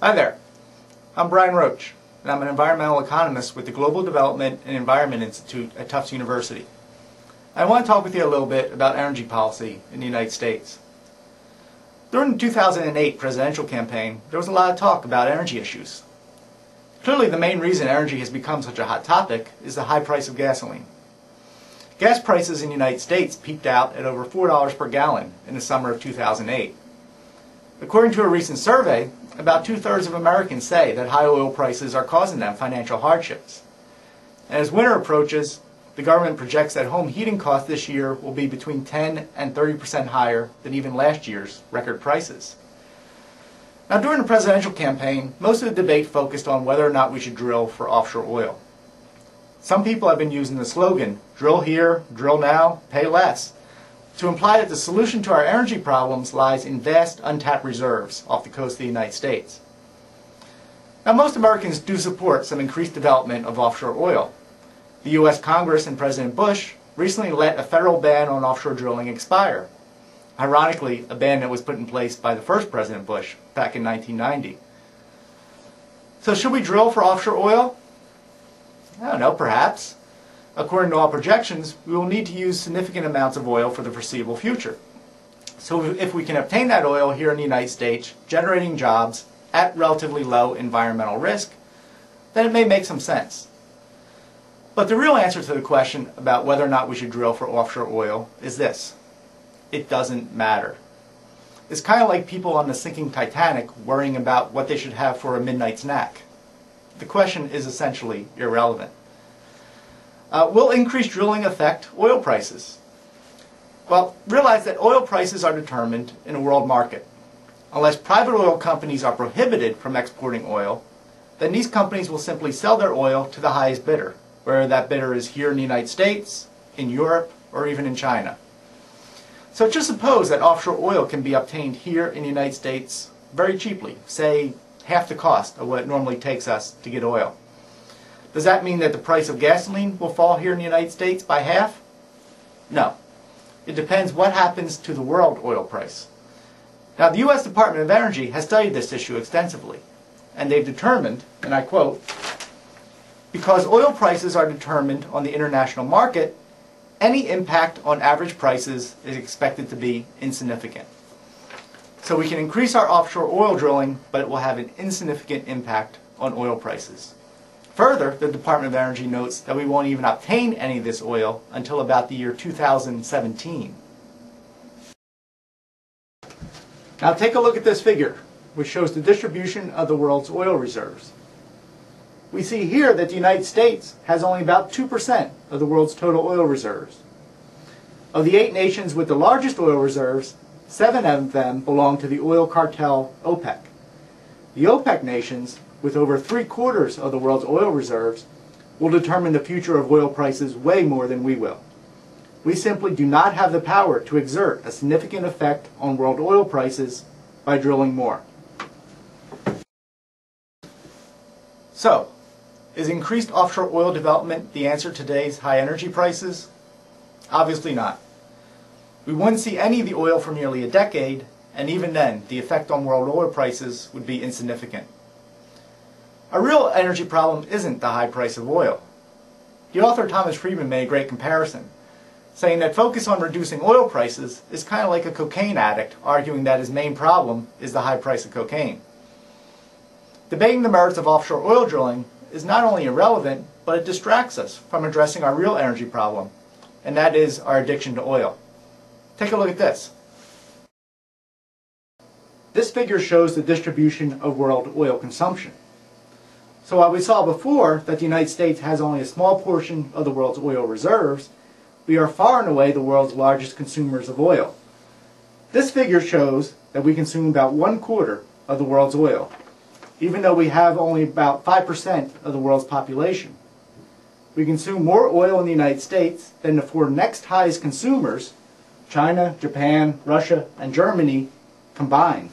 Hi there, I'm Brian Roach, and I'm an environmental economist with the Global Development and Environment Institute at Tufts University. I want to talk with you a little bit about energy policy in the United States. During the 2008 presidential campaign, there was a lot of talk about energy issues. Clearly, the main reason energy has become such a hot topic is the high price of gasoline. Gas prices in the United States peaked out at over $4 per gallon in the summer of 2008. According to a recent survey, about 2/3 of Americans say that high oil prices are causing them financial hardships. And as winter approaches, the government projects that home heating costs this year will be between 10 and 30% higher than even last year's record prices. Now, during the presidential campaign, most of the debate focused on whether or not we should drill for offshore oil. Some people have been using the slogan, "Drill here, drill now, pay less," to imply that the solution to our energy problems lies in vast untapped reserves off the coast of the United States. Now, most Americans do support some increased development of offshore oil. The U.S. Congress and President Bush recently let a federal ban on offshore drilling expire. Ironically, a ban that was put in place by the first President Bush back in 1990. So should we drill for offshore oil? I don't know, perhaps. According to all projections, we will need to use significant amounts of oil for the foreseeable future. So if we can obtain that oil here in the United States, generating jobs at relatively low environmental risk, then it may make some sense. But the real answer to the question about whether or not we should drill for offshore oil is this: it doesn't matter. It's kind of like people on the sinking Titanic worrying about what they should have for a midnight snack. The question is essentially irrelevant. Will increased drilling affect oil prices? Well, realize that oil prices are determined in a world market. Unless private oil companies are prohibited from exporting oil, then these companies will simply sell their oil to the highest bidder, whether that bidder is here in the United States, in Europe, or even in China. So just suppose that offshore oil can be obtained here in the United States very cheaply, say half the cost of what it normally takes us to get oil. Does that mean that the price of gasoline will fall here in the United States by half? No. It depends what happens to the world oil price. Now, the U.S. Department of Energy has studied this issue extensively, and they've determined, and I quote, "Because oil prices are determined on the international market, any impact on average prices is expected to be insignificant." So we can increase our offshore oil drilling, but it will have an insignificant impact on oil prices. Further, the Department of Energy notes that we won't even obtain any of this oil until about the year 2017. Now take a look at this figure, which shows the distribution of the world's oil reserves. We see here that the United States has only about 2% of the world's total oil reserves. Of the 8 nations with the largest oil reserves, 7 of them belong to the oil cartel OPEC. The OPEC nations, with over 3/4 of the world's oil reserves, will determine the future of oil prices way more than we will. We simply do not have the power to exert a significant effect on world oil prices by drilling more. So, is increased offshore oil development the answer to today's high energy prices? Obviously not. We wouldn't see any of the oil for nearly a decade, and even then, the effect on world oil prices would be insignificant. A real energy problem isn't the high price of oil. The author Thomas Friedman made a great comparison, saying that focus on reducing oil prices is kind of like a cocaine addict arguing that his main problem is the high price of cocaine. Debating the merits of offshore oil drilling is not only irrelevant, but it distracts us from addressing our real energy problem, and that is our addiction to oil. Take a look at this. This figure shows the distribution of world oil consumption. So while we saw before that the United States has only a small portion of the world's oil reserves, we are far and away the world's largest consumers of oil. This figure shows that we consume about 1/4 of the world's oil, even though we have only about 5% of the world's population. We consume more oil in the United States than the 4 next highest consumers, China, Japan, Russia, and Germany, combined.